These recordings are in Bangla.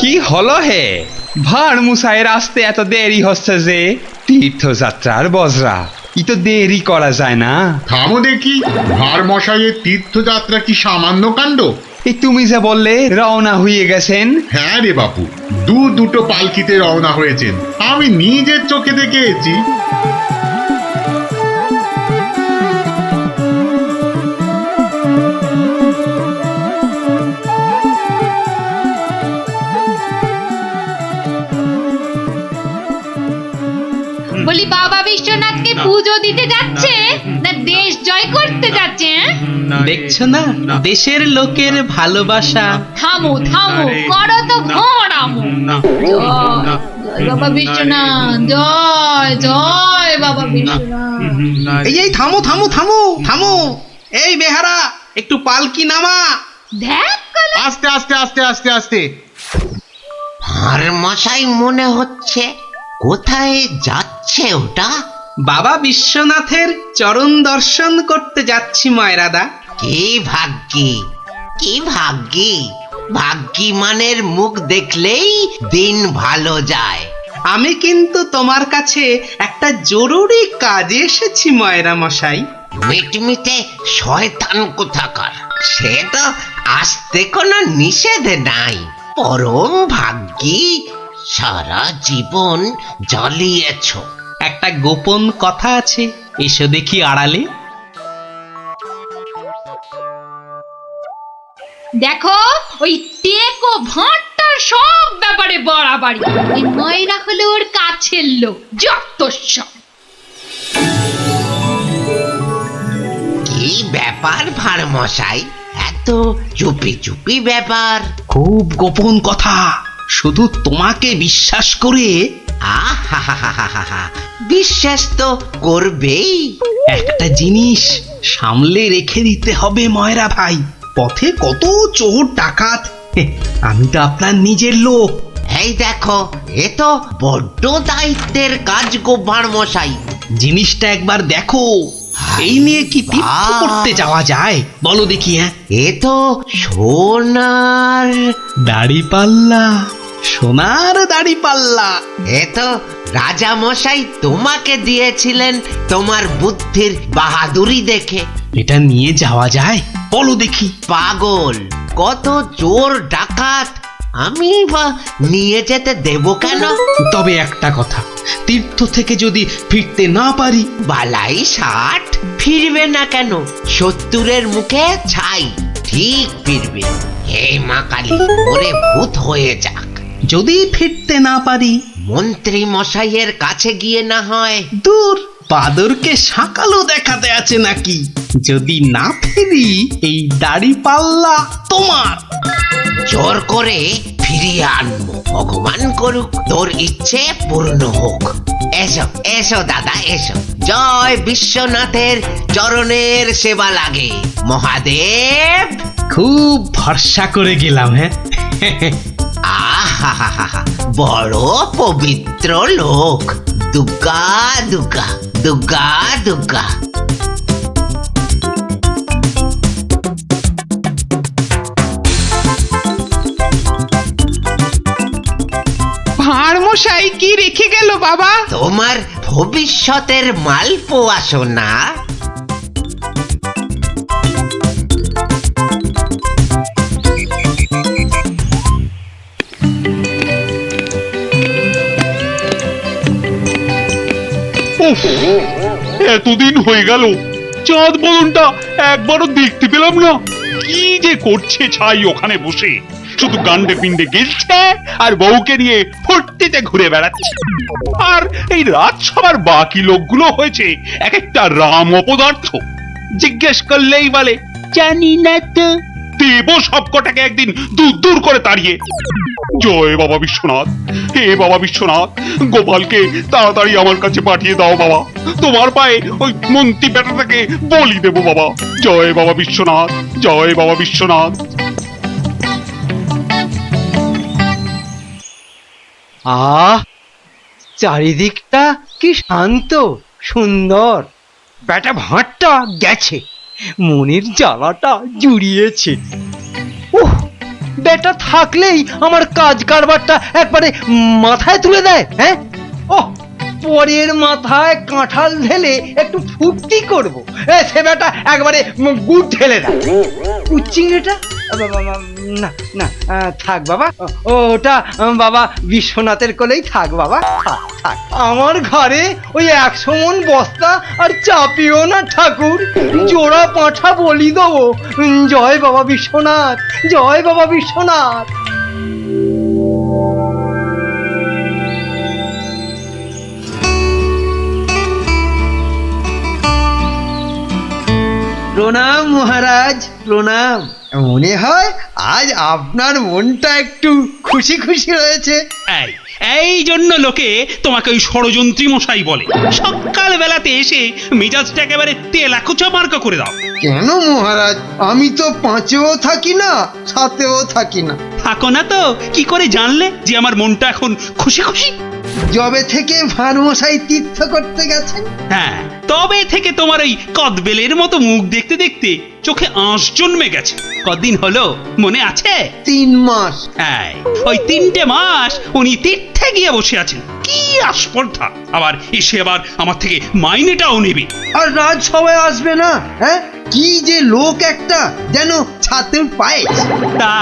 কি হলো হে? ভাঁড় মশাইয়ের আসতে এত দেরি হচ্ছে যে? তীর্থযাত্রার বজরা, ই তো দেরি করা যায় না। থামো দেখি, ভাঁড় মশাইয়ের তীর্থযাত্রা কি সামান্য কাণ্ড? এই তুমি যে বললে রওনা হয়ে গেছেন। হ্যাঁ রে বাপু, দুটো পালকিতে রওনা হয়েছেন, আমি নিজের চোখে দেখে এসেছি। বলি বাবা বিশ্বনাথকে পুজো দিতে যাচ্ছে না দেশ জয় করতে যাচ্ছে? দেখছো না দেশের লোকের ভালোবাসা। থামো থামো, করো তো ঘোড়ামো। জয় বাবা বিশ্বনাথ, জয় জয় বাবা বিশ্বনাথ। এই থামো থামো থামো থামো, এই বেহারা একটু পালকি নামা। দেখ আস্তে আস্তে আস্তে আস্তে আস্তে। আর মশাই মনে হচ্ছে, কোথায় যাচ্ছে ওটা? বাবা বিশ্বনাথের চরণ দর্শন করতে যাচ্ছি ময়রাদা। কি ভাগ্যি, কি ভাগ্যি! ভাগ্যি মানের মুখ দেখলেই দিন ভালো যায়। আমি কিন্তু তোমার কাছে একটা জরুরি কাজে এসেছি ময়রা মশাই। মিটমিটে শয়তান কোথাকার, সে তো আসতে কোনো নিষেধ নাই। পরম ভাগ্যি, সারা জীবন জ্বালিয়েছ। একটা গোপন কথা আছে, এসো দেখি আড়ালে। দেখো, ওই টেকো ভাঁড়টার সব ব্যাপারে বাড়াবাড়ি। এই ময়রা হলো ওর কাছের লোক, যত সব। কি ব্যাপার ভাঁড় মশাই, এত চুপি চুপি ব্যাপার? খুব গোপন কথা, শুধু তোমাকে বিশ্বাস করে। আহা, বিশ্বাস তো করবেই। একটা জিনিস সামলে রেখে দিতে হবে ময়রা ভাই। পথে কত চোর ডাকাত, আমি তো আপনার নিজের লোক। এই দেখো, এ তো বড্ড দায়িত্বের কাজ গো ভাঁড় মশাই। জিনিসটা একবার দেখো, এই নিয়ে কি তীর্থ করতে যাওয়া যায় বলো দেখি? এ তো সোনার দাড়িপাল্লা, সোনার দাড়িপাল্লা। এ তো রাজা মশাই তোমাকে দিয়েছিলেন তোমার বুদ্ধির বাহাদুরি দেখে। এটা নিয়ে যাওয়া যায় বলো দেখি? পাগল, কত চোর ডাকাত, আমি বা নিয়ে যেতে দেব কেন? তবে একটা কথা, তীর্থ থেকে যদি ফিরতে না পারি? বালাই ষাট, ফিরবে না কেন? 70-এর মুখে ছাই, ঠিক ফিরবে। হে মা কালী, ওরে ভূত হয়ে যাক। যদি ফিরতে না পারি? মন্ত্রী মশাইয়ের কাছে গিয়ে না হয়। দূর, বাদরকে সাকালো দেখাতে আছে নাকি? যদি না ফিরি, এই দাড়িপাল্লা তোমার। জোর করে ফিরিয়ে আনবো, ভগবান করুক তোর ইচ্ছে পূর্ণ হোক। এসো এসো দাদা, এসো। জয় বিশ্বনাথের চরণের সেবা লাগে মহাদেব। খুব ভরসা করে গেলাম। আহা, বড় পবিত্র লোক। দুর্গা দুর্গা দুর্গা দুর্গা। ভাঁড় মশাই কি রেখে গেল বাবা? তোমার ভবিষ্যতের মালপোয়া সোনা। এতদিন হয়ে গেল, চাঁদ বদনটা একবারও দেখতে পেলাম না। কি যে করছে ছাই ওখানে বসে, শুধু গান্ডে পিণ্ডে গেলছে আর বউকে নিয়ে ফুর্তিতে ঘুরে বেড়াচ্ছে। আর এই রাজসভার বাকি লোকগুলো হয়েছে এক একটা রাম অপদার্থ। জিজ্ঞেস করলেই বলে জানি না তো। দেব সবকটাকে একদিন দূর দূর করে তাড়িয়ে। জয় বাবা বিশ্বনাথ, হে বাবা বিশ্বনাথ, গোপালকে তাড়াতাড়ি আমার কাছে পাঠিয়ে দাও বাবা। তোমার পায়ে ওই মন্ত্রী বেটাটাকে বলি দেব বাবা। জয় বাবা বিশ্বনাথ, জয় বাবা বিশ্বনাথ। আহ, চারিদিকটা কি শান্ত সুন্দর। বেটা ভাঁড়টা গেছে, মনের জ্বালাটা জুড়িয়েছে। উহ, বেটা থাকলেই আমার কাজ কারবারটা একবারে মাথায় তুলে দেয়, হ্যাঁ? ও পরের মাথায় কাঁঠাল ঢেলে একটু ফুর্তি করব, সে বেটা একবারে গুড় ঢেলে দেয়। চিংড়িটা না না, থাক বাবা, ওটা বাবা বিশ্বনাথের কোলেই থাক বাবা, থাক থাক। আমার ঘরে ওই 100 মণ বস্তা আর চাপিও না ঠাকুর, জোড়া পাঁঠা বলি দেবো। জয় বাবা বিশ্বনাথ, জয় বাবা বিশ্বনাথ। প্রণাম মহারাজ, প্রণাম। মনে হয় আজ আপনার মনটা একটু খুশি খুশি রয়েছে। এই জন্য লোকে তোমাকে ওই ষড়যন্ত্রী মশাই বলে। সকাল বেলাতে এসে মেজাজটা একেবারে তেলাকুচা মার্কা করে দাও। কেন মহারাজ, আমি তো 5এও থাকি না, 7এও থাকি না। থাকো না তো কি করে জানলে যে আমার মনটা এখন খুশি খুশি? যবে থেকে ভানুমশাই তীর্থ করতে গেছেন। হ্যাঁ, তবে থেকে তোমার ওই কদবেলের মতো মুখ দেখতে দেখতে চোখে আঁশ জন্মে গেছে। কদিন হলো মনে আছে? 3 মাস। হ্যাঁ, ওই 3টে মাস উনি তীর্থে গিয়ে বসে আছেন। কি আস্পর্ধা! আবার এসে আবার আমার থেকে মাইনেটাও নেবে। আর রাজসভায় আসবে না, হ্যাঁ? কি যে লোক একটা, যেন ছাতের পায়ে। তা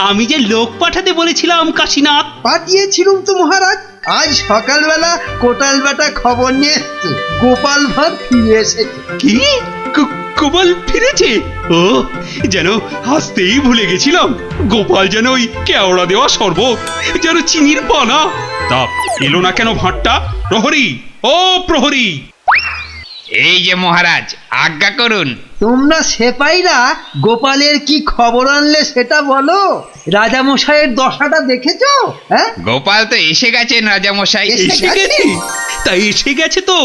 আমি যে লোক পাঠাতে বলেছিলাম কাশীনাথ, পাঠিয়েছিলুম তো মহারাজ। আজ সকালবেলা কোটাল বেটা খবর নিয়ে এসছে, গোপাল ভাঁড় ফিরে এসেছে। কি গোপাল ফিরেছে? ও, যেন হাসতেই ভুলে গেছিলাম। গোপাল যেন ওই কেওড়া দেওয়া শরবত, যেন চিনির পানা। তা এলো না কেন ভাঁড়টা? প্রহরী, ও প্রহরী! এই যে মহারাজ, আজ্ঞা করুন। তোমরা সেপাইরা গোপালের কি খবর আনলে সেটা বলো। রাজামশাইয়ের দশাটা দেখেছো? হ্যাঁ, গোপাল তো এসে গেছেন রাজামশাই। এসে গেছে? তাই এসে গেছে তো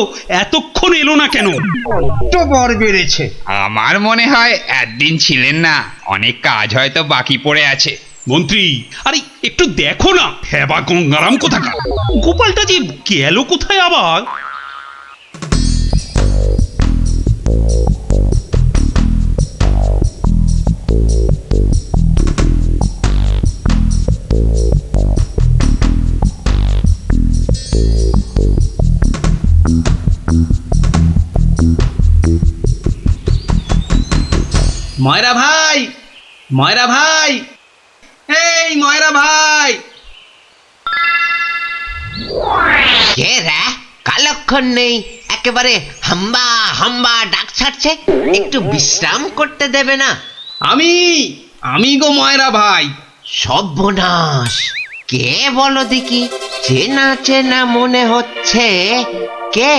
এতক্ষণ এলো না কেন? তো বর বেড়েছে। আমার মনে হয় একদিন ছিলেন না, অনেক কাজ হয়তো বাকি পড়ে আছে। মন্ত্রী, আরে একটু দেখো না, হেবা গঙ্গারাম কোথাকার! গোপালটা যে গেল কোথায় আবার? ময়রা ভাই, ময়রা ভাই, এই ময়রা ভাই! কে রে? কালক্ষণ নেই, একেবারে হাম্বা হাম্বা ডাক ছাড়ছে। একটু বিশ্রাম করতে দেবে না? আমি গো ময়রা ভাই। সর্বনাশ! কে বলো দেখি? চেনা চেনা মনে হচ্ছে। কে?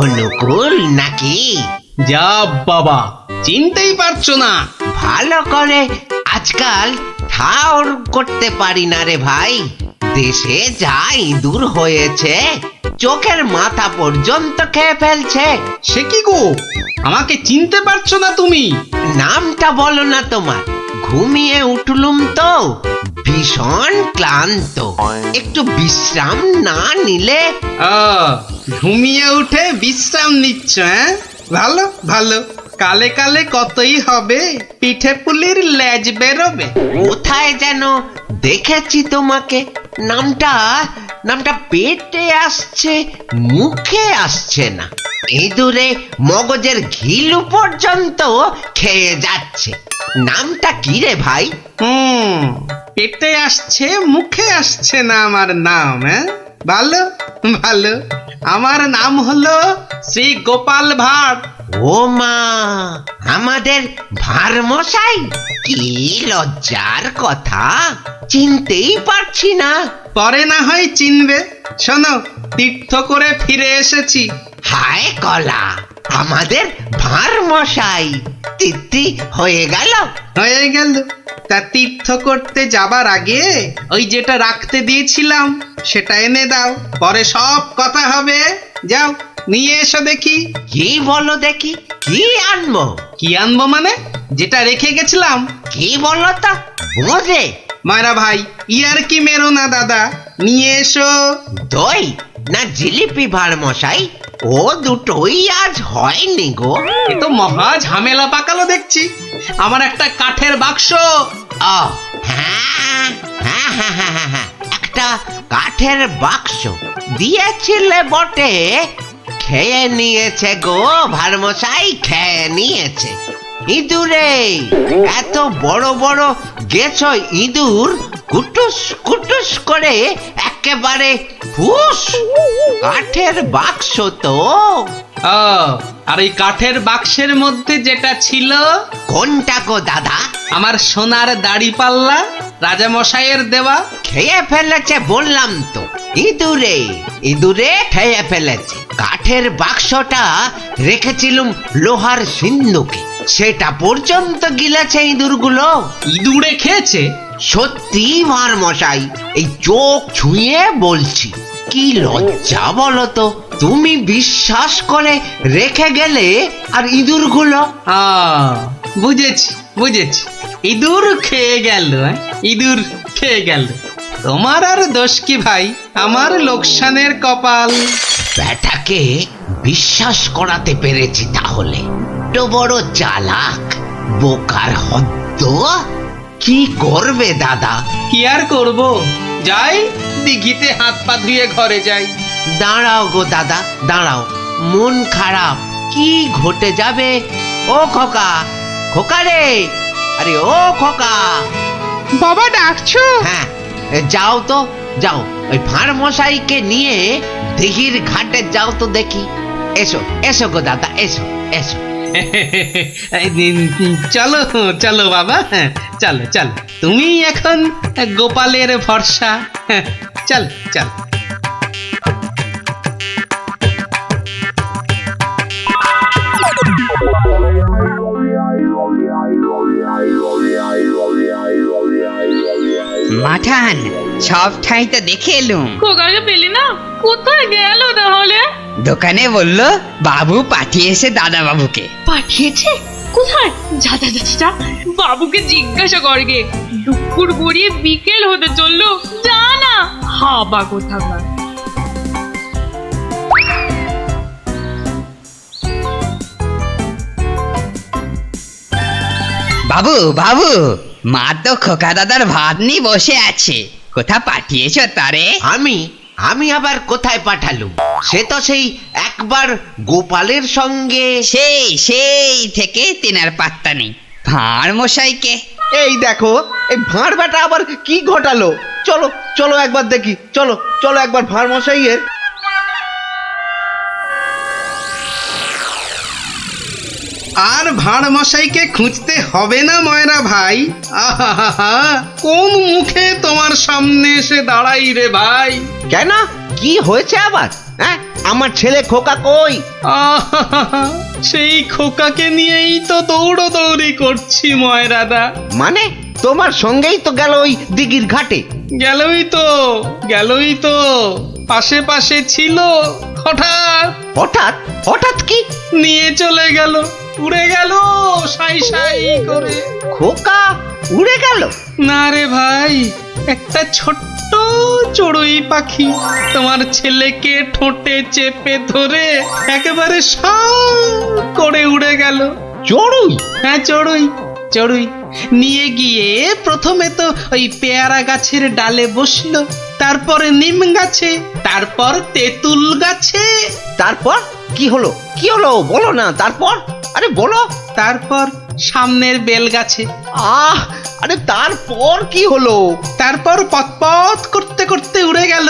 অনুকূল নাকি? যা বাবা, চিনতেই পারছো না? ভালো করে আজকাল ঠাউর করতে পারি না রে ভাই। দেশে যা ইঁদুর হয়েছে, চোখের মাথা পর্যন্ত খেয়ে ফেলছে। সে কি গো, আমাকে চিনতে পারছো না তুমি? নামটা বলো না তোমার। ঘুমিয়ে উঠলুম তো, ভীষণ ক্লান্ত। একটু বিশ্রাম না নিলে। ঘুমিয়ে উঠে বিশ্রাম নিচ্ছ, হ্যাঁ? ভালো ভালো, কালে কালে কতই হবে, পিঠে পুলির লেজ বেরোবে। কোথায় যেন দেখেছি তোমাকে। নামটা পেটে আসছে, মুখে আসছে না। ইঁদুরে মগজের ঘিলু পর্যন্ত খেয়ে যাচ্ছে। নামটা কি রে ভাই? পেটে আসছে, মুখে আসছে না আমার নাম, হ্যাঁ? ভালো ভালো, আমার নাম হলো শ্রী গোপাল ভাঁড়। ও মা, আমাদের ভাঁড় মশাই! কি লজ্জার কথা, চিনতেই পারছি না। পরে না হয় চিনবে। শোনো, তীর্থ করে ফিরে এসেছি। হায় কলা, আমাদের ভাঁড় মশাই তিথি হয়ে গেল। হয়ে গেল। তা তীর্থ করতে যাবার আগে ওই যেটা রাখতে দিয়েছিলাম সেটা এনে দাও, পরে সব কথা হবে। যাও, নিয়ে এসো দেখি। কি বলো দেখি, কি আনবো? কি আনবো মানে? যেটা রেখে গেছিলাম। কি বলো তো? বোঝে? ময়রা ভাই, ইয়ার কি মেরো না দাদা, নিয়ে এসো। দই না জিলিপি ভাঁড় মশাই? ও দুটোই আজ হয়নি গো। এ তো মহা ঝামেলা পাকালো দেখছি। আমার একটা কাঠের বাক্স। ও হ্যাঁ, কাঠের বাক্স দিয়েছিলে বটে, খেয়ে নিয়েছে গো ভারমশাই, খেয়ে নিয়েছে। ইঁদুরে এত বড় বড় গেছ ইঁদুর, কুটুস কুটুস করে একেবারে ফুস। কাঠের বাক্স তো। ও, আর ওই কাঠের বাক্সের মধ্যে যেটা ছিল, কোনটা গো দাদা? আমার সোনার দাড়ি পাল্লা, রাজা মশাইয়ের দেওয়া। খেয়ে ফেলেছে বললাম তো, ইঁদুরে ইঁদুরে খেয়ে ফেলেছে। কাঠের বাক্সটা রেখেছিলুম লোহার সিন্ধুকে, সেটা পর্যন্ত গিলেছে ইঁদুরগুলো। ইঁদুরে খেয়েছে? সত্যি ভারমশাই, এই চোখ ছুঁয়ে বলছি। কি লজ্জা বলো তো, তুমি বিশ্বাস করে রেখে গেলে আর ইঁদুরগুলো। বুঝেছি বুঝেছি, ইঁদুর খেয়ে গেল। ইঁদুর খেয়ে গেল। তোমার আর দোষ কি ভাই, আমার লোকসানের কপাল। ব্যাটাকে বিশ্বাস করাতে পেরেছি তাহলে। তো বড় চালাক, বোকার হদ্দ। কি করবে দাদা? কি আর করব, যাই দিঘিতে হাত পা ধুয়ে ঘরে যাই। দাঁড়াও গো দাদা, দাঁড়াও, মন খারাপ। কি ঘটে যাবে? ও খোকা, খোকা রে, আরে ও খোকা। বাবা ডাকছো? হ্যাঁ, যাও তো যাও, ওই ভাঁড় মশাইকে নিয়ে দিঘির ঘাটে যাও তো দেখি। এসো এসো গো দাদা, এসো এসো। চলো চলো বাবা, চলো চলো, তুমি এখন গোপালের ভরসা। চল চল। মাঠান, সব ঠাই তো দেখে এলুম। খোকাকে পেলি না? কোথায় গেল তাহলে? দোকানে বললো বাবু পাঠিয়েছে দাদা বাবুকে। পাঠিয়েছে? কোথায়? যা যা যা যা, বাবুকে জিজ্ঞাসা করগে। দুপুর গড়িয়ে বিকেল হতে চললো, যা না। হাবা কোথাকার। বাবু বাবু, মা তো খোকা দাদার ভাত নিয়ে বসে আছে, কোথা পাঠিয়েছ তারে? আমি আমি আবার কোথায় পাঠালুম? সে তো সেই একবার গোপালের সঙ্গে। সেই থেকে তেনার পাত্তা নেই। ভাঁড় মশাইকে। এই দেখো, এই ভাঁড় বেটা আবার কি ঘটালো। চলো চলো একবার দেখি, চলো চলো একবার ভাঁড় মশাইয়ের। আর ভাঁড় মশাইকে খুঁজতে হবে না ময়রা ভাই। আহা, কোন মুখে তোমার সামনে এসে দাঁড়াই রে ভাই। কেন, কি হয়েছে আবার? হ্যাঁ, আমার ছেলে খোকা কই? আহা, সেই খোকাকে নিয়েই তো দৌড়ি করছি ময়রাদা। মানে তোমার সঙ্গেই তো গেল ওই দিঘির ঘাটে। গেলই তো পাশে পাশে ছিল, হঠাৎ হঠাৎ হঠাৎ কি? নিয়ে চলে গেল, উড়ে গেল সাই সাই করে। খোকা উড়ে গেল? না রে ভাই, একটা ছোট্ট চড়ুই পাখি তোমার ছেলেকে ঠোঁটে চেপে ধরে একেবারে সাঁ করে উড়ে গেল। চড়ুই? হ্যাঁ, চড়ুই নিয়ে গিয়ে প্রথমে তো ওই পেয়ারা গাছের ডালে বসলো, তারপরে নিম গাছে, তারপর তেঁতুল গাছে। তারপর কি হলো? কি হলো বলো না, তারপর? আরে বলো। তারপর সামনের বেল গাছে। আরে তারপর কি হলো? তারপর পথ করতে করতে উড়ে গেল।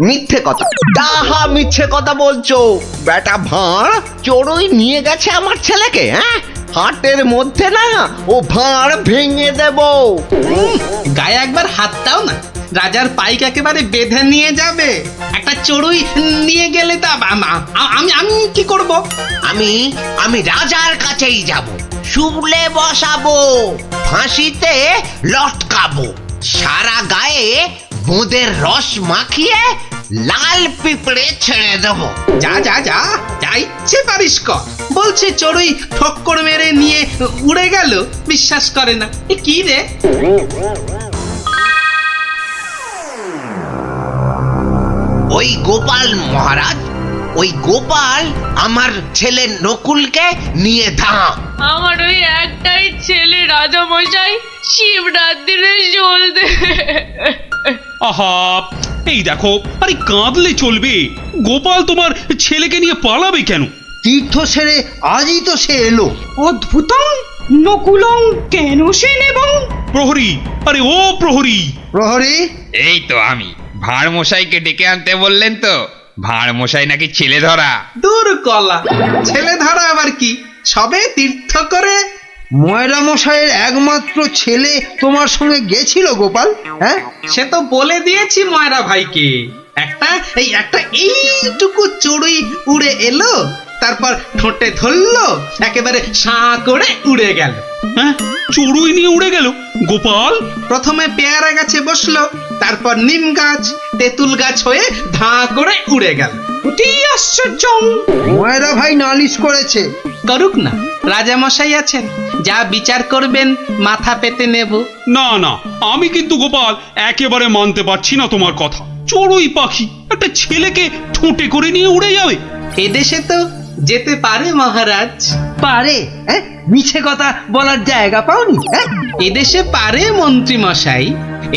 মিথ্যে কথা, ডাহা মিথ্যে কথা বলছো। বেটা ভাঁড় চড়ুই নিয়ে গেছে আমার ছেলেকে। হ্যাঁ, হাটের মধ্যে না ও ভাঁড় ভেঙে দেব। গায়ে একবার হাত দাও না, রাজার পাইক একেবারে বেঁধে নিয়ে যাবে। একটা চড়ুই নিয়ে গেলে তা আমি কি করব? আমি রাজার কাছেই যাব, শুলে বসাবো, ফাঁসিতে লটকাবো, সারা গায়ে বোঁদের রস মাখিয়ে লাল পিঁপড়ে ছেড়ে দেবো। যা ইচ্ছে পারিস কর। বলছে চড়ুই ঠক্কর মেরে নিয়ে উড়ে গেল, বিশ্বাস করে না। এ কি রে? ওই গোপাল মহারাজ, ওই গোপাল আমার ছেলে নকুলকে নিয়ে ধাম। আমার ওই একটাই ছেলে রাজা মশাই, শিবরাত্রিরে চলতে। আহা, এই দেখো, আরে কাঁদলে চলবে? গোপাল তোমার ছেলেকে নিয়ে পালাবে কেন? তীর্থ সেরে আজই তো সে এলো। অদ্ভুতং নকুলং কেন সে নেবং। প্রহরী, আরে ও প্রহরী! প্রহরী, এই তো আমি। ভাঁড় মশাইকে ডেকে আনতে বললেন তো? ভাঁড় মশাই নাকি ছেলে ধরা। দূর কলা, ছেলে ধরা আবার কি, সবে তীর্থ করে। ময়রা মশাইয়ের একমাত্র ছেলে তোমার সঙ্গে গেছিল গোপাল, হ্যাঁ? সে তো বলে দিয়েছি ময়রা ভাইকে। একটা এইটুকু চড়ুই উড়ে এলো, তারপর ঠোঁটে ধরলো, একেবারে সাঁ করে উড়ে গেল। হ্যাঁ, চড়ুই নিয়ে উড়ে গেল গোপাল? প্রথমে পেয়ারা গাছে বসলো, তারপর নিম গাছ, তেঁতুল গাছ হয়ে ধাঁ করে উড়ে গেল। অতি আশ্চর্য। ময়রা ভাই নালিশ করেছে। করুক না, রাজা মশাই আছেন, যা বিচার করবেন মাথা পেতে নেব। না না, আমি কিন্তু গোপাল একেবারে মানতে পারছি না তোমার কথা। চড়ুই পাখি একটা ছেলেকে ঠোঁটে করে নিয়ে উড়ে যাবে? এদেশে তো যেতে পারে মহারাজ। পারে? হ্যাঁ, মিছে কথা বলার জায়গা পাওনি? হ্যাঁ, এদেশে পারে মন্ত্রী মশাই।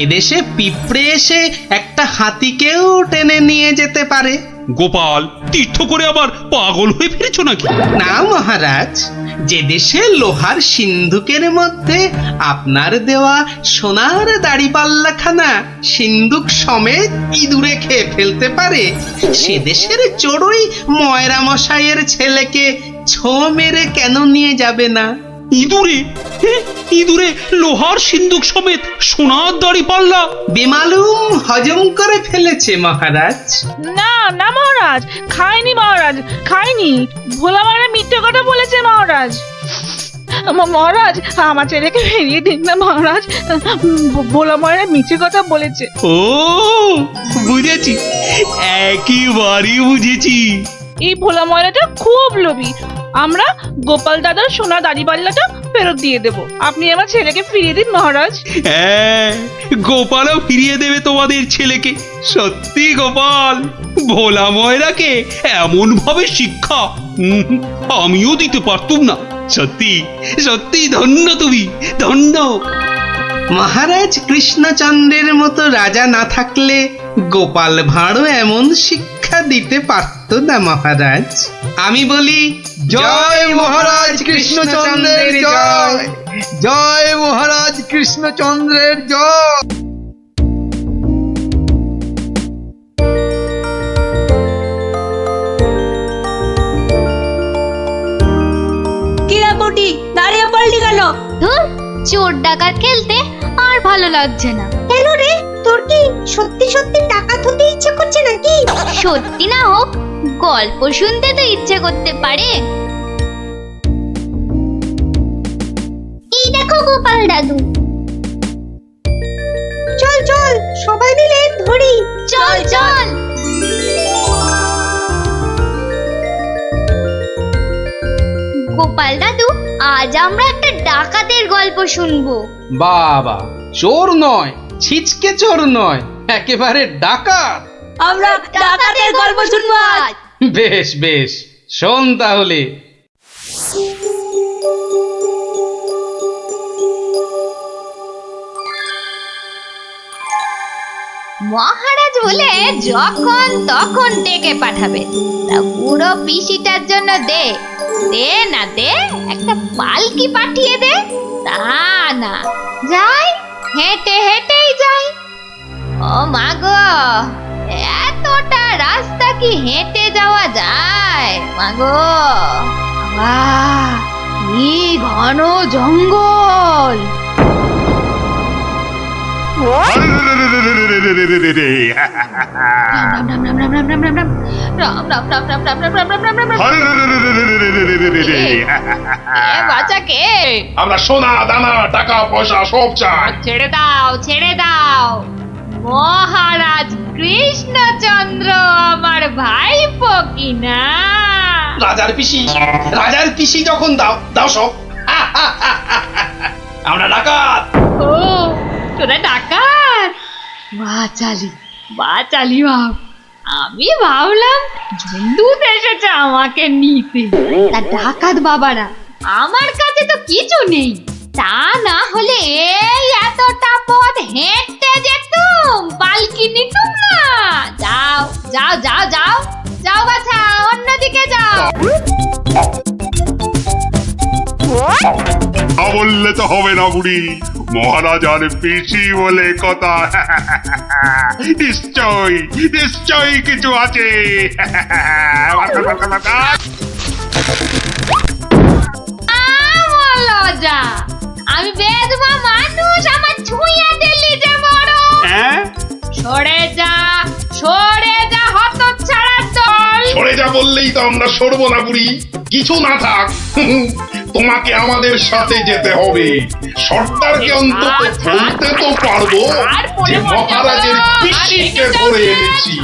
এদেশে পিঁপড়ে এসে একটা হাতিকেও টেনে নিয়ে যেতে পারে। গোপাল, তীর্থ করে আবার পাগল হয়ে ফিরেছ নাকি? না মহারাজ, যে দেশে লোহার সিন্ধুকের মধ্যে আপনার দেওয়া সোনার দাড়িপাল্লাখানা সিন্ধুক সমেত ইঁদুরে খেয়ে ফেলতে পারে, সে দেশের চড়ুই ময়রা মশাইয়ের ছেলেকে ছো মেরে কেন নিয়ে যাবে না? ইঁদুরে? ইঁদুরে লোহার সিন্ধুক সমেত সোনার দাড়ি পাল্লা? বেমালুম হজম করে ফেলেছে মহারাজ। না না মহারাজ, খাইনি মহারাজ, খাইনি। ভোলা মারা মিথ্যে কথা বলেছে মহারাজ। মহারাজ, আমার ছেলেকে ফিরিয়ে দিন না মহারাজ। ভোলা মারা মিথ্যে কথা বলেছে। ও বুঝেছি, একেবারে বুঝেছি। এই ভোলা ময়রাটা খুব লোভী। আমরা গোপাল দাদার সোনা দাড়িপাল্লাটা ফেরত দিয়ে দেব। আপনি আমার ছেলেকে ফিরিয়ে দিন মহারাজ। হ্যাঁ, গোপালও ফিরিয়ে দেবে তোমাদের ছেলেকে। সত্যি গোপাল, ভোলা ময়রাকে এমন ভাবে শিক্ষা আমিও দিতে পারতুম না। সত্যি সত্যি ধন্য তুমি, ধন্য। মহারাজ কৃষ্ণচন্দ্রের মতো রাজা না থাকলে গোপাল ভাঁড়ও এমন শিক্ষা দিতে পারত না মহারাজ। আমি বলি জয় মহারাজ কৃষ্ণচন্দ্রের জয়, জয় মহারাজ কৃষ্ণচন্দ্রের জয়। কিরাপুটি দাঁড়িয়ে পড়লি কেন? ধুর, চোর ডাকাত খেলতে আর ভালো লাগছে না। কেন রে, তোর কি সত্যি সত্যি টাকা তুলতে ইচ্ছে করছে নাকি? সত্যি না হোক, গল্প শুনতে তো ইচ্ছে করতে পারে। এই দেখো গোপাল দাদু। চল চল, সবাই মিলে ধরি। চল চল। গোপাল দাদু, আজ আমরা একটা ডাকাতের গল্প শুনবো। বাবা, চোর নয়, ছিচকে চোর নয়, একেবারে ডাকাত। আমরা ডাকাতের গল্প শুনবো আজ। বেশ বেশ, শোন তাহলে। মহারাজ বলে যখন তখন ডেকে পাঠাবে, তা বুড়ো পিসিটার জন্য দে দে না দে, একটা পালকি পাঠিয়ে দে। তা না, যাই হেঁটে হেঁটেই যাই। ও মা গো, এতটা রাস্তা কি হেঁটে যাওয়া যায়? মা গো, বাবা, কি ঘন জঙ্গল! আমরা সোনা দানা টাকা পয়সা সব চাই। ছেড়ে দাও ছেড়ে দাও, মহারাজ কৃষ্ণচন্দ্র আমার ভাইপো কিনা। রাজার পিসি যখন দাও দাও সব। আমরা ডাকাত। ও, তোরা ডাকাত? বাচালি বাচালি ভাব। আমি ভাবলাম ঝুন্ডুত এসেছে আমাকে নিতে। তা ডাকাত বাবারা, আমার কাছে তো কিছু নেই। তা না হলে এই এতটা পথ হেঁটে যেতুম, পালকি নিতুম না। যাও যাও যাও যাও বাছা, অন্যদিকে যাও। তা বললে তো হবে না বুড়ি, মহারাজার পিসি বলে কথা। নিশ্চয় নিশ্চয়ই কিছু আছে। লজা, আমি বেদবা মানুষ, আমার ছুঁয়ে দিলি যে বড়। হ্যাঁ, সরে যা হতচ্ছাড়া দল। সরে যা বললেই তো আমরা সরবো না বুড়ি, কিছু না থাক। তোমাকে আমাদের সাথে যেতে হবে। সর্দারকে অন্তত বলতে তো পারবো যে মহারাজের পিসিকে ধরে এনেছি।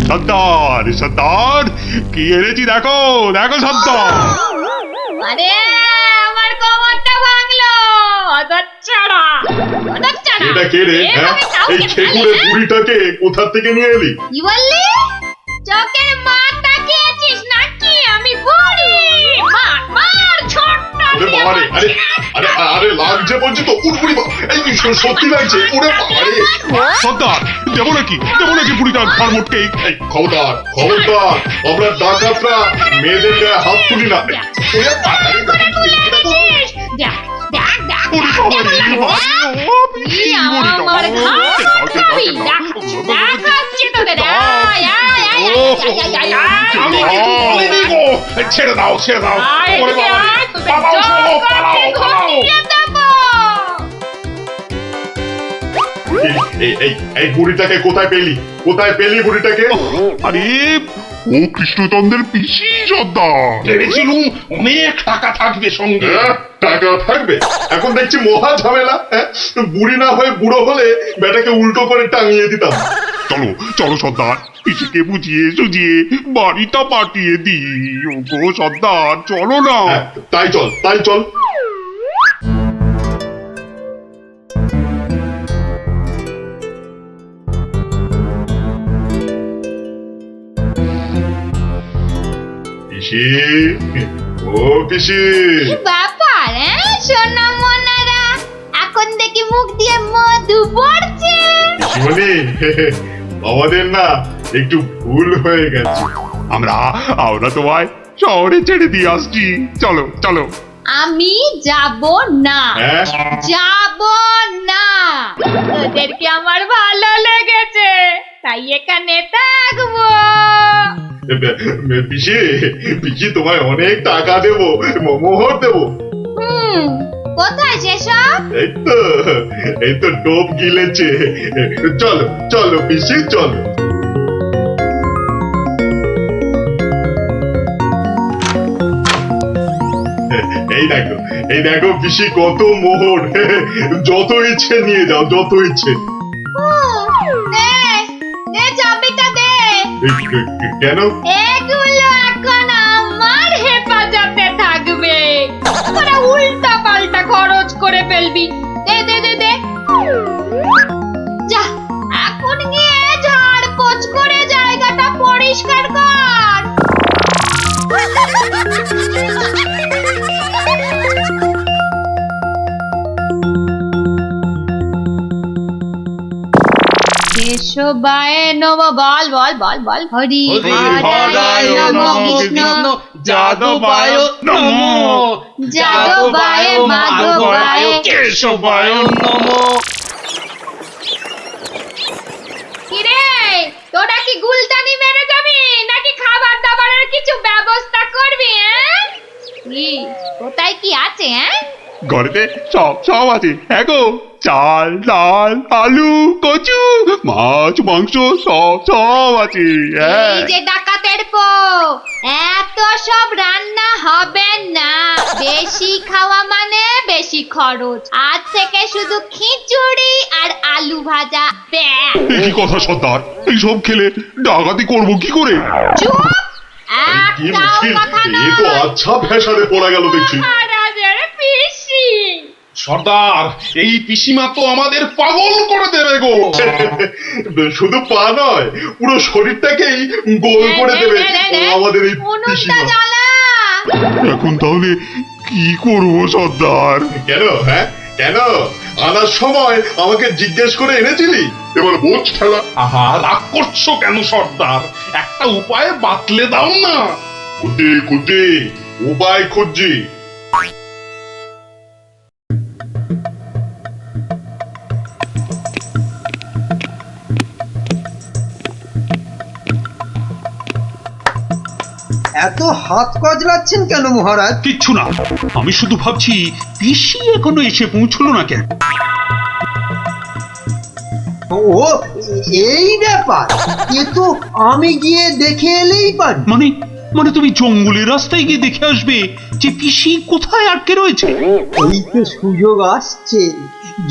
সর্দার সর্দার, কি এনেছি দেখো দেখো সর্দার। আরে আমার কোমরটা ভাঙলো, হতচ্ছাড়া। এটা কে রে? এই খেকুড়ে বুড়িটাকে কোথা থেকে নিয়ে এলি? কি বললি? চোখের মার তাকিয়েছিস নাকি? আমি বুড়ি? মার ছোট্ট। ওরে বাবা রে, আরে আরে আরে লাগছে বলছি তো, উড়বুড়ি এই সত্যি লাগছে। ওরে বাবা রে, সর্দার দেবো নাকি বুড়িটার ঘর মোটকে। এই খবরদার খবরদার, আমরা ডাকাতরা মেয়েদের গায়ে হাত তুলি না। ওরে বাবা রে, দেখ দেখ দেখ আমার দেখাচ্ছি তোদের। আমি কিছু বলিনি গো। ছেড়ে দাও ছেড়ে দাও। ওরে বাবা রে, পালাও চলো, পালাও পালাও। এই বুড়িটাকে কোথায় পেলি? কোথায় পেলি বুড়িটাকে? আরে ও কৃষ্ণচন্দ্রের পিসি সর্দার। ভেবেছিলুম অনেক টাকা থাকবে সঙ্গে। হ্যাঁ, টাকা থাকবে? এখন দেখছি মহা ঝামেলা। বুড়ি না হয়ে বুড়ো হলে বেটাকে উল্টো করে টাঙিয়ে দিতাম। চলো চলো সর্দার, পিসিকে বুঝিয়ে সুঝিয়ে বাড়িটা পাঠিয়ে দিই। ওগো সর্দার চলো না। হ্যাঁ, তাই চল তাই চল। পিসি, ও পিসি। ব্যাপার সোনা মনারা, এখন দেখি মুখ দিয়ে মধু পড়ছে। পিসিমণি, আমাদের না একটু ভুল হয়ে গেছে। আমরা তোমায় শহরে ছেড়ে দিয়ে আসছি। চলো চলো। আমি যাব না, হ্যাঁ? যাব না। তোদেরকে আমার ভালো লেগেছে, তাই এখানে থাকবো। পিসি, পিসি তোমায় অনেক টাকা দেবো, মোহর দেবো। কোথায় সেসব? এই তো টোপ গিলেছে। চলো চলো পিসি চলো। এই দেখো পিসি, কত মোহর। যত ইচ্ছে নিয়ে যাও, যত ইচ্ছে। দে চাবিটা দে। কেন? এগুলো এখন আমার হেফাজতে থাকবে, তোরা উল্টা পাল্টা খরচ করে ফেলবি। দে দে দে দে। যা এখন গিয়ে ঝাড় পোছ করে জায়গাটা পরিষ্কার কর। কেশবায় নম, বল বল বল বল। হরি হরায় নম, কৃষ্ণ যাদবায় নমো, যাদবায় মাধবায় কেশবায় নমো। কিরে, তোরা কি গুলতানি মেরে যাবি নাকি খাবার দাবারের কিছু ব্যবস্থা করবি? কি কোথায় কি আছে? ঘরেতে সব আছে। হ্যাঁ গো, চাল ডাল আলু কচু মাছ মাংস সব আছে। এই যে ডাকাতের পো, এত সব রান্না হবে না। বেশি খাওয়া মানে বেশি খরচ। আজ থেকে শুধু খিচুড়ি আর আলু ভাজা। কি কথা সর্দার, এইসব খেলে ডাকাতি করবো কি করে? চুপ, কি একটাও মুশকিল, কথা এ তো নয়। আচ্ছা ফ্যাসাদে পড়া গেল দেখছি। মহারাজের পিসি সর্দার, এই পিসিমা তো আমাদের পাগল করে দেবে গো। শুধু পা নয়, পুরো শরীরটাকেই গোল করে দেবে আমাদের এই পিসিমা। এখন তাহলে কি করবো সর্দার? কেন হ্যাঁ কেন আনার সময় আমাকে জিজ্ঞেস করে এনেছিলি? এবার বোঝ ঠেলা। আহা, রাগ করছো কেন সর্দার? একটা উপায় বাতলে দাও না। কুটি কুটি উপায় খুঁজছি। এত হাত কজলাচ্ছেন কেন মহারাজ? কিচ্ছু না, আমি শুধু ভাবছি পিসি এখনো এসে পৌঁছলো না কেন। ও এই ব্যাপার, এ তো আমি গিয়ে দেখে এলেই পারি। মানে তুমি জঙ্গলের রাস্তায় গিয়ে দেখে আসবে যে পিসি কোথায় আটকে রয়েছে? এই তো সুযোগ আসছে,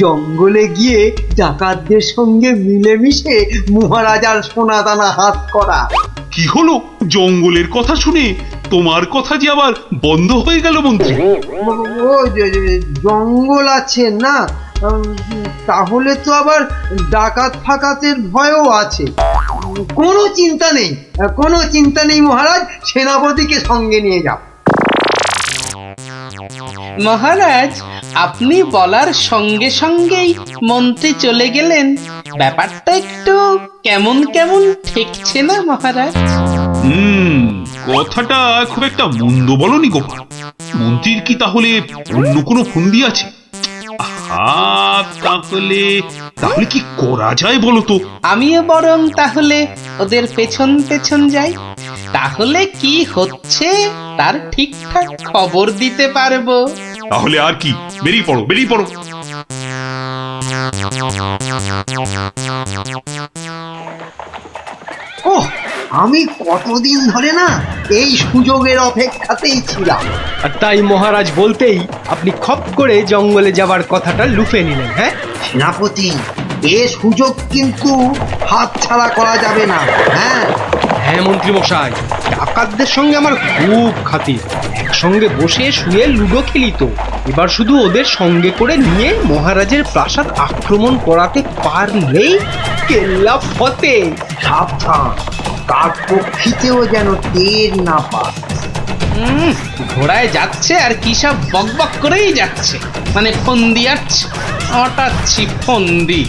জঙ্গলে গিয়ে ডাকাতদের সঙ্গে মিলেমিশে মহারাজার সোনাদানা হাত করা। কি হলো? জঙ্গলের কথা শুনে তোমার কথা যে আবার বন্ধ হয়ে গেল মন্ত্রী? ও জঙ্গল আছে না, তাহলে তো আবার ডাকাত ফাকাতের ভয়ও আছে। কোনো চিন্তা নেই, কোনো চিন্তা নেই মহারাজ, সেনাপতিকে সঙ্গে নিয়ে যাও। মহারাজ, আপনি বলার সঙ্গে সঙ্গেই মন্ত্রী চলে গেলেন। ব্যাপারটা একটু কেমন কেমন ঠেকছে না মহারাজ? কথাটা খুব একটা মন্দ বলনি গোপাল। মন্ত্রীর কি তাহলে অন্য কোনো ফন্দি আছে? তাহলে কি করা যায় বলো তো? আমিও বরং তাহলে ওদের পেছন পেছন যাই, তাহলে কি হচ্ছে তার ঠিকঠাক খবর দিতে পারবো। তাহলে আর কি, বেরিয়ে পড়ো বেরিয়ে পড়ো। ওহ, আমি কতদিন ধরে না এই সুযোগের অপেক্ষাতেই ছিলাম। আর তাই মহারাজ বলতেই আপনি খপ করে জঙ্গলে যাবার কথাটা লুফে নিলেন। হ্যাঁ সেনাপতি, এ সুযোগ কিন্তু হাতছাড়া করা যাবে না। হ্যাঁ হ্যাঁ মন্ত্রী মশাই, ডাকাতদের সঙ্গে আমার খুব খাতির। একসঙ্গে বসে শুয়ে লুডো খেলি তো। এবার শুধু ওদের সঙ্গে করে নিয়ে মহারাজের প্রাসাদ আক্রমণ করাতে পারলেই কেল্লা ফতে। সাবধান, কার পক্ষিতেও যেন টের না পায়। ঘোড়ায় যাচ্ছে আর কি সব বকবক করেই যাচ্ছে, মানে ফন্দি আটছে, আটাচ্ছি ফন্দি।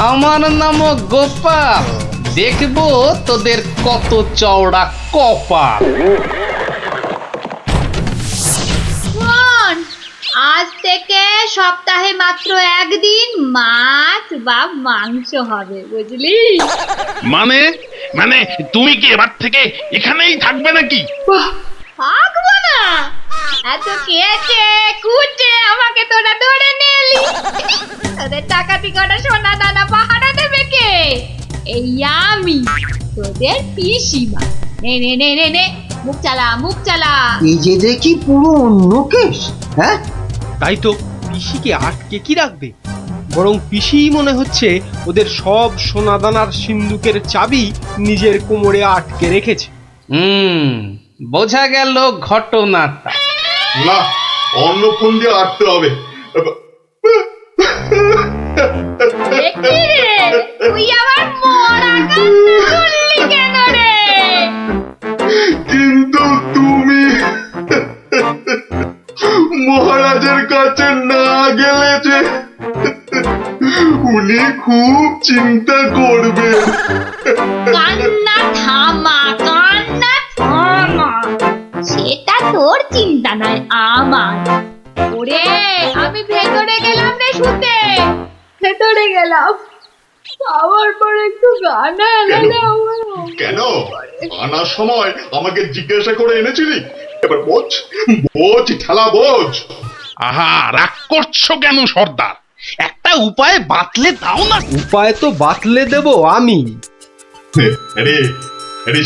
আমার নাম গোপাল, দেখবো তোদের কত চওড়া কপাল। আজ থেকে সপ্তাহে মাত্র একদিন মাছ বা মাংস হবে, বুঝলি? মানে তুমি কি এবার থেকে এখানেই থাকবে নাকি? থাকবো না? এত কেটে কুটে আমাকে তোরা ধরে নিয়ে এলি। তোদের টাকাতি কটা সোনা দানা পাহারা দেবে কে? এই আমি, তোদের পিসিমা। নে নে নে নে নে, মুখ চালা মুখ চালা। এই যে দেখি পুরো অন্য কেস। হ্যাঁ তাই তো, পিসিকে আটকে কি রাখবে? বরং পিসিই মনে হচ্ছে ওদের সব সোনাদানার সিন্ধুকের চাবি নিজের কোমরে আটকে রেখেছে। বোঝা গেল ঘটনাটা। না, অন্য ফোন দিয়ে আটতে হবে। দেখি রে, তুই আবার মরা কান্না করলি কেন রে? কিন্তু তুমি মহারাজের কাছে না গেলে যে উনি খুব চিন্তা করবেন। কান্না থামা, কান্না থামা। সেটা তোর চিন্তা নয়, আমার। ওরে, আমি ভেতরে গেলাম রে শুতে, ভেতরে গেলাম। আবার পরে একটু গানা এলাম। কেন আনার সময় আমাকে জিজ্ঞাসা করে এনেছিলি? এবার বোঝ বোঝ ঠেলা বোঝ। আহা, রাগ করছো কেন সর্দার? একটা উপায় বাতলে দাও না। উপায় তো বাতলে দেব আমি। আরে আরে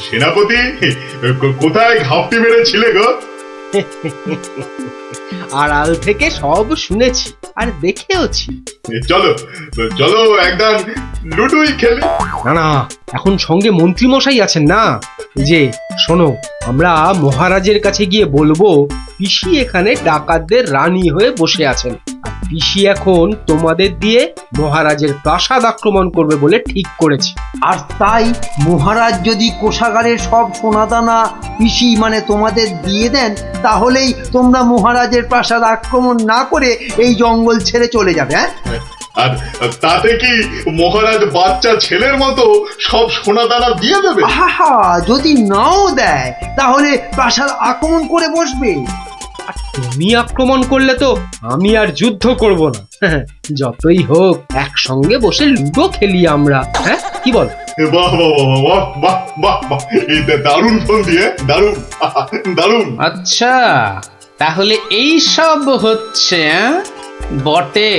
সেনাপতি, কোথায় ঘাপটি মেরেছিলে গো? আড়াল থেকে সব শুনেছি আর দেখেওছি। চলো চলো একদম লুডুই খেলি। না না, এখন সঙ্গে মন্ত্রী মশাই আছেন না। যে শোনো, আমরা মহারাজের কাছে গিয়ে বলবো পিসি এখানে ডাকাতদের রানী হয়ে বসে আছেন। আর পিসি এখন তোমাদের দিয়ে মহারাজের প্রাসাদ আক্রমণ করবে বলে ঠিক করেছে। আর তাই মহারাজ যদি কোষাগারের সব সোনাদানা পিসি মানে তোমাদের দিয়ে দেন, তাহলেই তোমরা মহারাজের প্রাসাদ আক্রমণ না করে এই জঙ্গল ছেড়ে চলে যাবে। হ্যাঁ, আর তাতে কি মহারাজ বাচ্চা ছেলের মতো সব সোনা দানা দিয়ে দেবে? আহা, যদি নাও দেয় তাহলে প্রাসাদ আক্রমণ করে বসবে। আর তুমি আক্রমণ করলে তো আমি আর যুদ্ধ করব না, যতই হোক একসঙ্গে বসে লুডো খেলি আমরা। হ্যাঁ, কি বল? বাহ বাহ বাহ বাহ বাহ বাহ বাহ, এই দারুণ ফোন দিয়ে, দারুণ দারুণ। আচ্ছা, তাহলে এই সব হচ্ছে বটে।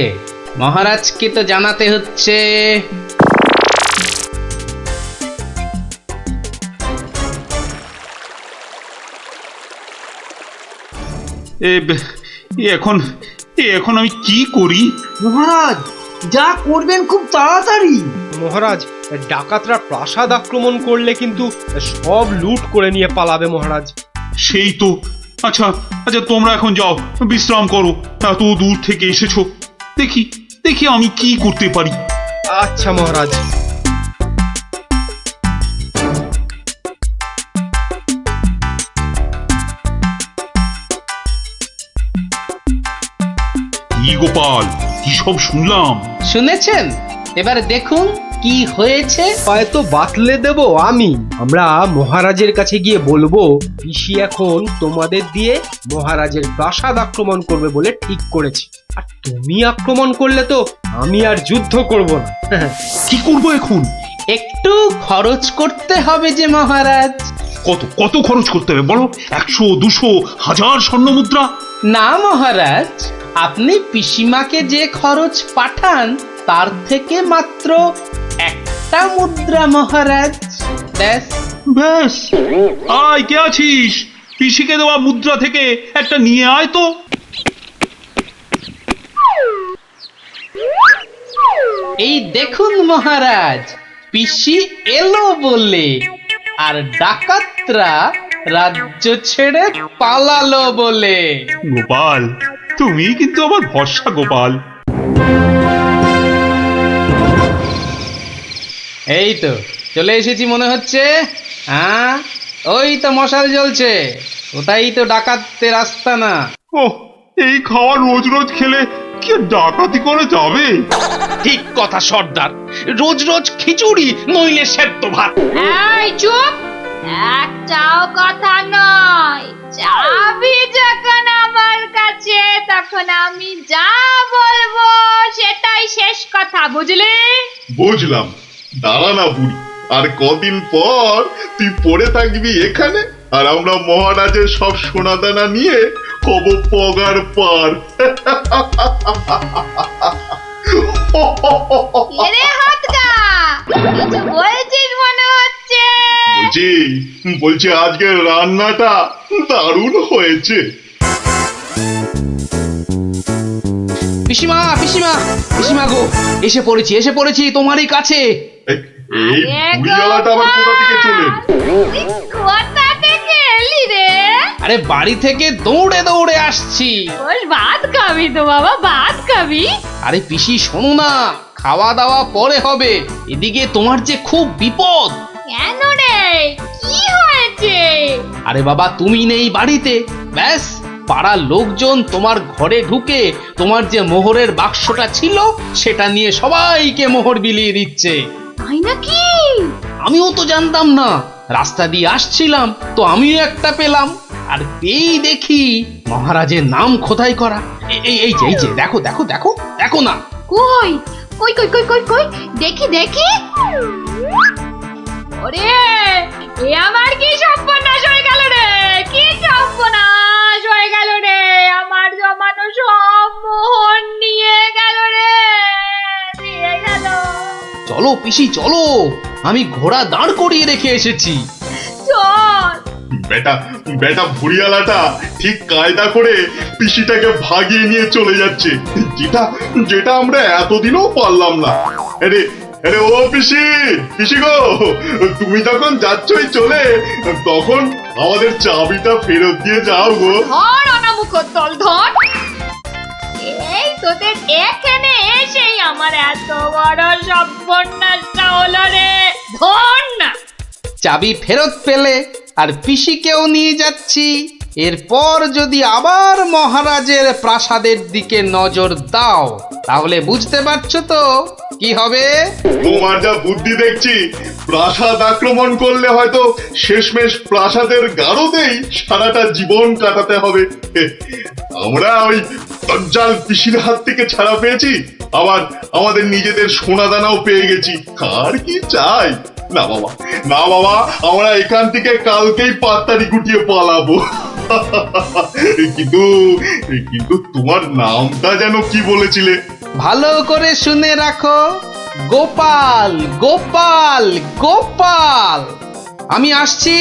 মহারাজকে তো জানাতে হচ্ছে। এখন আমি কি করি? মহারাজ যা করবেন খুব তাড়াতাড়ি। মহারাজ, ডাকাতরা প্রাসাদ আক্রমণ করলে কিন্তু সব লুট করে নিয়ে পালাবে মহারাজ। সেই তো। আচ্ছা আচ্ছা, তোমরা এখন যাও, বিশ্রাম করো। এত দূর থেকে এসেছো, দেখি দেখি আমি কি করতে পারি। আচ্ছা মহারাজ। কি গোপাল, কি সব শুনলাম? শুনেছেন? এবার দেখুন কি হয়েছে। হয়তো বাতলে দেব আমি। আমরা মহারাজের কাছে গিয়ে বলবো পিসি এখন তোমাদের দিয়ে মহারাজের প্রাসাদ আক্রমণ করবে বলে ঠিক করেছে। আর তুমি আক্রমণ করলে তো আমি আর যুদ্ধ করব না। কি করবো এখন? একটু খরচ করতে হবে যে মহারাজ। কত কত খরচ করতে হবে বলো? 100, 200, 1000 স্বর্ণ মুদ্রা? না মহারাজ, আপনি পিসিমাকে যে খরচ পাঠান তার থেকে মাত্র একটা মুদ্রা মহারাজ। ব্যাস ব্যাস। আয়, কে আছিস? পিসিকে দেওয়া মুদ্রা থেকে একটা নিয়ে আয় তো। এই দেখুন মহারাজ, পিসি এলো বলে, আর ডাকাতরা রাজ্য ছেড়ে পালালো বলে। গোপাল, তুমি কিন্তু আমার ভরসা গোপাল। এই তো চলে এসেছি মনে হচ্ছে। হ্যাঁ, ওই তো মশাল জ্বলছে, ওটাই তো ডাকাতদের আস্তানা। ও, এই খাওয়া রোজ রোজ খেলে কি আর ডাকাতি করে যাবে? ঠিক কথা সর্দার, রোজ রোজ খিচুড়ি নইলে সেদ্ধ ভাত। এই চুপ, একটাও কথা নয়। চাবি যখন আমার কাছে, তখন আমি যা বলবো সেটাই শেষ কথা, বুঝলি? বুঝলাম। দাঁড়া না বুড়ি, আর কদিন পর তুই পড়ে থাকবি এখানে, আর আমরা মহারাজের সব সোনাদানা নিয়ে হব পগার পার। এরে হাতটা, কিছু বলছিস মনে হচ্ছে। বলছি আজকের রান্নাটা দারুণ হয়েছে। পিসিমা পিসিমা পিসিমা গো, এসে পড়েছি তোমারই কাছে। এই বুড়িওয়ালাটা আবার কোথা থেকে চলে? কোথা থেকে এলি রে? আরে বাড়ি থেকে দৌড়ে দৌড়ে আসছি। বল, ভাত খাবি তো বাবা, ভাত খাবি? আরে পিসি শোনো না, খাওয়া দাওয়া পরে হবে। এদিকে তোমার যে খুব বিপদ। কেন রে, কি হয়েছে? আরে বাবা, তুমি নেই বাড়িতে, ব্যাস পাড়ার লোকজন তোমার ঘরে ঢুকে তোমার যে মোহরের বাক্সটা ছিল সেটা নিয়ে সবাইকে মোহর বিলিয়ে দিচ্ছে। তাই নাকি? আমিও তো জানতাম না, রাস্তা দিয়ে আসছিলাম তো আমিও একটা পেলাম, আর পেয়েই দেখি মহারাজের নাম খোদাই করা। এই যে দেখো দেখো দেখো দেখো না। কই কই কই কই কই কই, দেখি দেখি। ওরে, এ আমার কি সর্বনাশ হয়ে গেল রে, কি সর্বনাশ হয়ে গেল রে, আমার জমানো সব মোহর নিয়ে গেল রে, নিয়ে গেল। চলো পিসি চলো, আমি ঘোড়া দাঁড় করিয়ে রেখে এসেছি। চল। বেটা বেটা বুড়িওয়ালাটা ঠিক কায়দা করে পিসিটাকে ভাগিয়ে নিয়ে চলে যাচ্ছে, যেটা যেটা আমরা এতদিনও পারলাম না। আরে আরে ও পিসি, পিসি গো, তুমি যখন যাচ্ছই চলে, তখন আমাদের চাবিটা ফেরত দিয়ে যাও গো। ধর অনামুখ তল, ধর। এ এই তোদের এখানে এসেই আমার এত বড় সর্বনাশটা হলো রে, ধর না। চাবি ফেরত পেলে আর পিসিকেও নিয়ে যাচ্ছি। এরপর যদি আবার মহারাজের প্রাসাদের দিকে নজর দাও তাহলে বুঝতে পারছো তো কি হবে। তোমার যা বুদ্ধি দেখছি, প্রাসাদ আক্রমণ করলে হয়তো শেষমেশ প্রাসাদের গারদেই সারাটা জীবন কাটাতে হবে। আমরা ওই দজ্জাল পিসির হাত থেকে ছাড়া পেয়েছি, আবার আমাদের নিজেদের সোনাদানাও পেয়ে গেছি। আর কি চাই? না বাবা, না বাবা, আমরা এখান থেকে কালকেই পাত্তারি গুটিয়ে পালাবো। কিন্তু কিন্তু তোমার নামটা যেন কি বলেছিলে? ভালো করে শুনে রাখো, গোপাল গোপাল গোপাল। আমি আসছি।